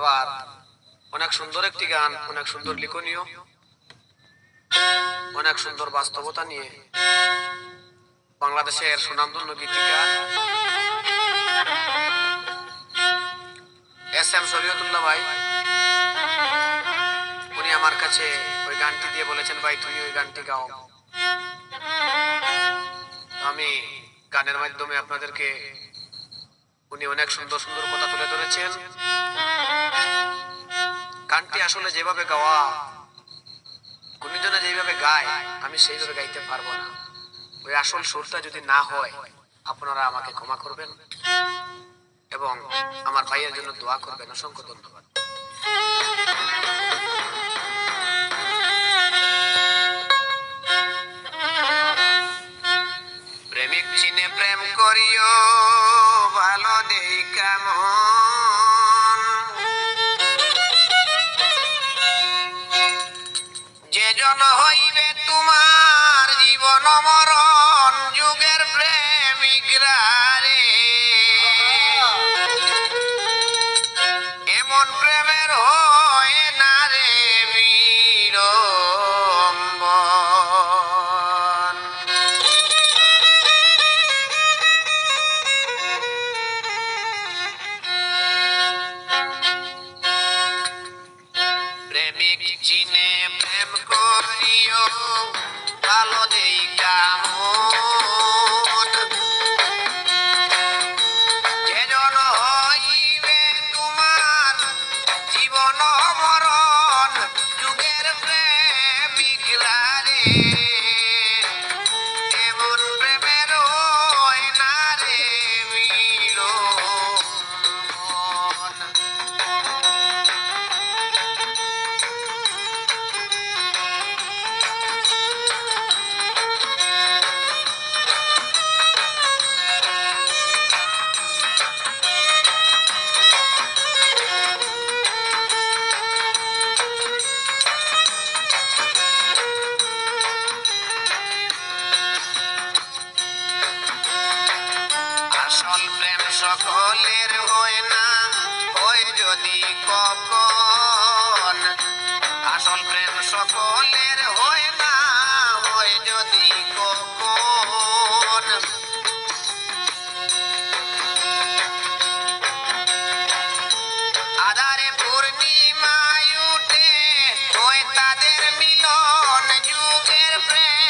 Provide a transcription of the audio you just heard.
এবার অনেক সুন্দর একটি গান, অনেক সুন্দর লিখনীয়, অনেক সুন্দর বাস্তবতা নিয়ে বাংলাদেশের সুনামধন্য গীতিকা এস.এম. শরীয়তুল্লাহ ভাই, উনি আমার কাছে ওই গানটি দিয়ে বলেছেন, ভাই তুমি ওই গানটি গাও। আমি গানের মাধ্যমে আপনাদেরকে উনি অনেক সুন্দর সুন্দর কথা তুলে ধরেছেন। গানটি আসলে যেভাবে গাওয়া, গুণীজনে যেভাবে গায়, আমি সেইভাবে গাইতে পারবো না। ওই আসল সুরটা যদি না হয়, আপনারা আমাকে ক্ষমা করবেন এবং আমার ভাইয়ের জন্য দোয়া করবেন। অসংখ্য ধন্যবাদ। প্রেমিক চিনে প্রেম করিও, ভালো দেই কেমন, যে জন হইবে তোমার জীবন মরণ, যুগের প্রেমিকরা রে, এমন প্রেমের হয় না রে বিড়ম্বন। প্রেমিক চিনে প্রেম করিও, ভালো দেই কেমন, যে জন হইবে তোমার জীবন মরণ, যুগের প্রেমিকরা রে, এমন প্রেমের হয় না রে বিড়ম্বন। আসল প্রেম সকলের হয় না, হয় যদি কখন, আসল প্রেম সকলের হয় না, হয় যদি কখন, আধারে পূর্ণিমায় উঠে হয় তাদের মিলন, যুগের প্রেম